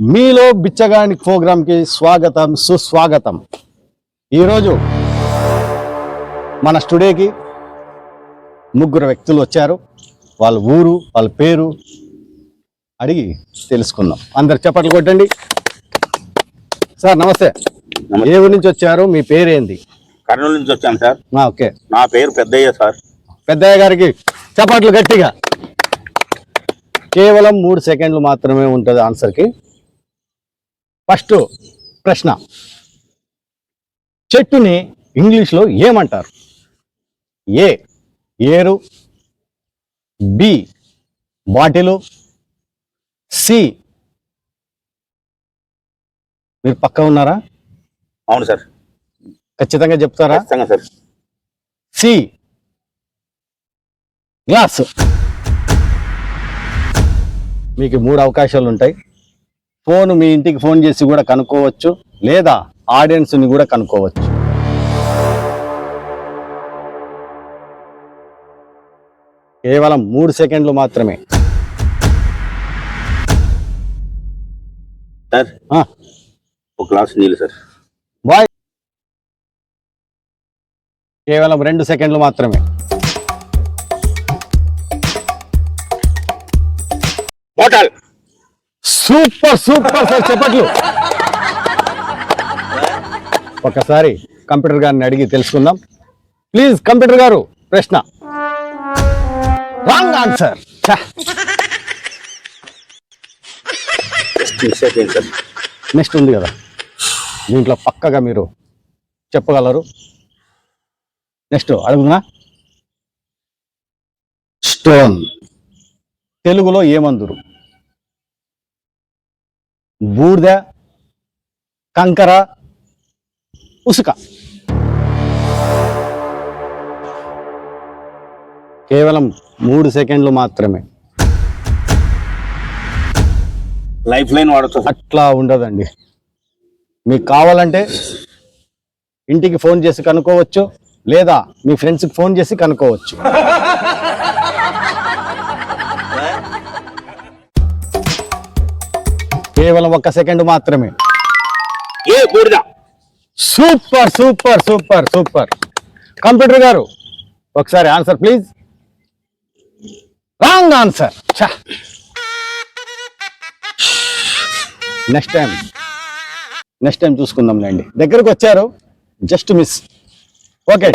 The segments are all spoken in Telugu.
మీలో బిచ్చగాని ప్రోగ్రాంకి స్వాగతం సుస్వాగతం. ఈరోజు మన స్టూడియోకి ముగ్గురు వ్యక్తులు వచ్చారు. వాళ్ళ ఊరు, వాళ్ళ పేరు అడిగి తెలుసుకుందాం. అందరు చప్పట్లు కొట్టండి. సార్ నమస్తే. ఏ ఊరి నుంచి వచ్చారు? మీ పేరు ఏంది? కర్నూలు నుంచి వచ్చాను సార్. ఓకే, నా పేరు పెద్దయ్య సార్. పెద్దయ్య గారికి చప్పట్లు గట్టిగా. కేవలం 3 సెకండ్లు మాత్రమే ఉంటుంది ఆన్సర్కి. ఫస్ట్ ప్రశ్న, చెట్టుని ఇంగ్లీష్లో ఏమంటారు? ఏ ఏరు, బి బాటిలు, సి మీరు పక్కా ఉన్నారా? అవును సార్. ఖచ్చితంగా చెప్తారా? ఖచ్చితంగా సార్. C glass. మీకు 3 అవకాశాలు ఉంటాయి. ఫోన్ మీ ఇంటికి ఫోన్ చేసి కూడా కనుక్కోవచ్చు, లేదా ఆడియన్స్ని కూడా కనుక్కోవచ్చు. కేవలం 3 సెకండ్లు మాత్రమే. సార్ ఒక గ్లాస్ నీళ్ళు సార్. బాయ్, కేవలం 2 సెకండ్లు మాత్రమే. బాటల్. సూపర్ సూపర్ సార్, చెప్పట్లు. ఒకసారి కంప్యూటర్ గారిని అడిగి తెలుసుకుందాం. ప్లీజ్ కంప్యూటర్ గారు, ప్రశ్న. Wrong answer. సార్ నెక్స్ట్ ఉంది కదా, దీంట్లో పక్కగా మీరు చెప్పగలరు. నెక్స్ట్ అడుగునా? స్టోన్ తెలుగులో ఏమందురు? బూడిద, కంకర, ఉసుక. కేవలం 3 సెకండ్లు మాత్రమే. లైఫ్ లైన్ వాడచ్చు. అట్లా ఉండదండి. మీకు కావాలంటే ఇంటికి ఫోన్ చేసి కనుక్కోవచ్చు, లేదా మీ ఫ్రెండ్స్కి ఫోన్ చేసి కనుక్కోవచ్చు. కేవలం 1 సెకండ్ మాత్రమే. ఏ బూడిద. Super super super super. Computer గారు ఒకసారి answer please. Wrong answer. Next time చూసుకుందాం లేండి. దగ్గరకు వచ్చారు, జస్ట్ మిస్. ఓకే,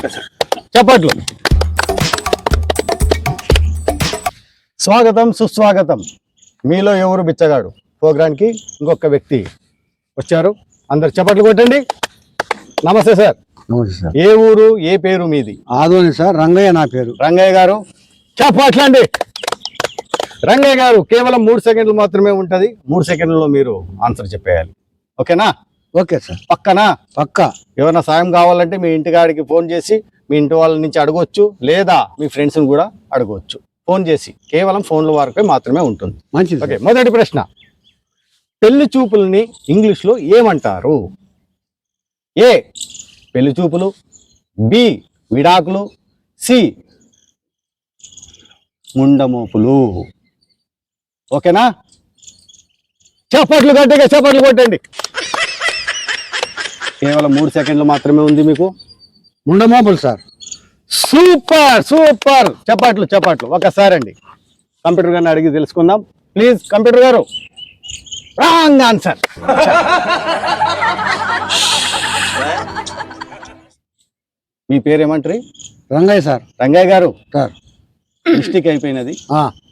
చెప్పట్లు. స్వాగతం సుస్వాగతం. మీలో ఎవరు బిచ్చగాడు ప్రోగ్రాంకి ఇంకొక వ్యక్తి వచ్చారు. అందరు చప్పట్లు కొట్టండి. నమస్తే సార్. నమస్తే సార్. ఏ ఊరు, ఏ పేరు మీది? ఆదోని సార్. రంగయ్య నా పేరు. రంగయ్య గారు చప్పట్లండి. రంగయ్య గారు కేవలం 3 సెకండ్లు మాత్రమే ఉంటది. 3 సెకండ్లలో మీరు ఆన్సర్ చెప్పేయాలి. ఓకేనా? Okay sir. పక్కనా? పక్కా. ఏమైనా సాయం కావాలంటే మీ ఇంటికాడికి ఫోన్ చేసి మీ ఇంటి వాళ్ళ నుంచి అడగవచ్చు, లేదా మీ ఫ్రెండ్స్ని కూడా అడగవచ్చు. ఫోన్ చేసి కేవలం ఫోన్ల వరకే మాత్రమే ఉంటుంది. మంచిది. ఓకే, మొదటి ప్రశ్న, పెళ్లి చూపుల్ని ఇంగ్లీష్లో ఏమంటారు? ఏ పెళ్లి చూపులు, బి విడాకులు, సి ముండమోపులు. ఓకేనా? చప్పట్లు గట్టిగా చప్పట్లు కొట్టండి. కేవలం 3 సెకండ్లు మాత్రమే ఉంది మీకు. ముండమోపులు సార్. Super super. చప్పట్లు చప్పట్లు. ఒకసారి అండి కంప్యూటర్ గారిని అడిగి తెలుసుకుందాం. ప్లీజ్ కంప్యూటర్ గారు. Wrong answer. మీ పేరేమంటారు? రంగయ్య సార్. రంగయ్య గారు, సార్ మిస్టేక్ అయిపోయినది.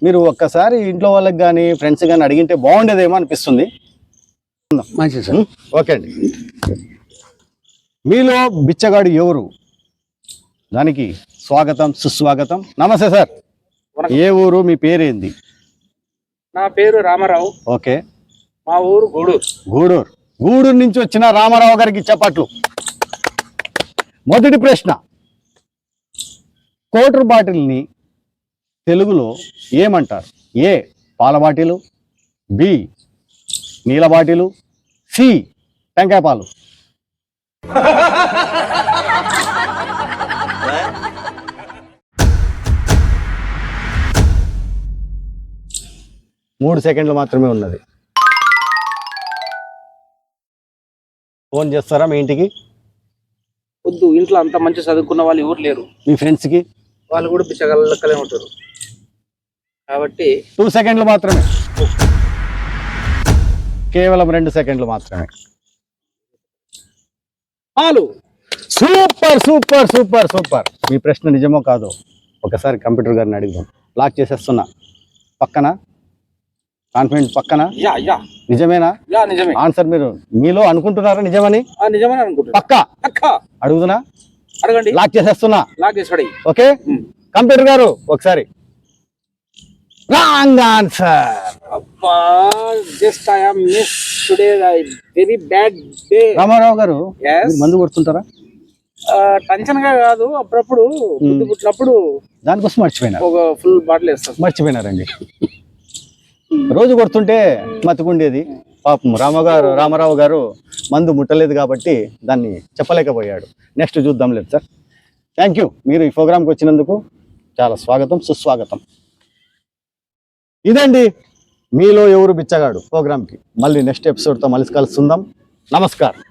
మీరు ఒక్కసారి ఇంట్లో వాళ్ళకి కానీ ఫ్రెండ్స్ కానీ అడిగింటే బాగుండేదేమో అనిపిస్తుంది. మంచిది సార్. ఓకే అండి. మీలో బిచ్చగాడు ఎవరు? దానికి స్వాగతం సుస్వాగతం. నమస్తే సార్. ఏ ఊరు, మీ పేరేంది? నా పేరు రామారావు. ఓకే. మా ఊరు గూడూరు. గూడూరు నుంచి వచ్చిన రామారావు గారికి చప్పట్లు. మొదటి ప్రశ్న, క్వార్టర్ బాటిల్ని తెలుగులో ఏమంటారు? ఏ పాల బాటిలు, బి నీళ్ళ బాటిలు, సి టెంకాయ పాలు. మూడు సెకండ్లు మాత్రమే ఉన్నది. ఫోన్ చేస్తారా మీ ఇంటికి, వద్దు, ఇంట్లో అంత మంచి చదువుకున్న వాళ్ళు ఎవరు లేరు. మీ ఫ్రెండ్స్కి? వాళ్ళు కూడా పిచ్చగలక్కలే ఉంటారు. కాబట్టి 2 సెకండ్లు మాత్రమే, కేవలం 2 సెకండ్లు మాత్రమే. పాలు. Super super super super. మీ ప్రశ్న నిజమో కాదో ఒకసారి కంప్యూటర్ గారిని అడుగుదాం. లాక్ చేసేస్తున్నా. పక్కన కాన్ఫిడెంట్, పక్కన యా యా నిజమేనా? యా నిజమే. ఆన్సర్ మీరు మీలో అనుకుంటున్నారా నిజమని? నిజమని అనుకుంటున్నా. పక్కా అక్క అడుగుతున్నా. అడగండి. లాక్ చేసేస్తున్నా. లాక్ చేసి పడేయ్. ఓకే కంప్యూటర్ గారు ఒకసారి. Wrong answer. అబ్బా, just I am miss today, very bad day. Ramarao గారు Yes. మీరు మందు కొడుతుంటారా? టెన్షన్ గా కాదు, అప్పుడప్పుడు బుద్ధి పుట్టినప్పుడు దానికోసం మర్చిపోయినారు. ఒక ఫుల్ బాటిల్ వేస్తాం. మర్చిపోయినారండి. రోజు కొడుతుంటే మతికుండేది. పాపం రామారావు గారు మందు ముట్టలేదు కాబట్టి దాన్ని చెప్పలేకపోయాడు. నెక్స్ట్ చూద్దాం లేదు సార్. Thank you. మీరు ఈ ప్రోగ్రామ్కి వచ్చినందుకు చాలా స్వాగతం, సుస్వాగతం. ఇదండి మీలో ఎవరు బిచ్చగాడు ప్రోగ్రామ్కి. మళ్ళీ నెక్స్ట్ ఎపిసోడ్తో మళ్ళీ కలుస్తుందాం. నమస్కారం.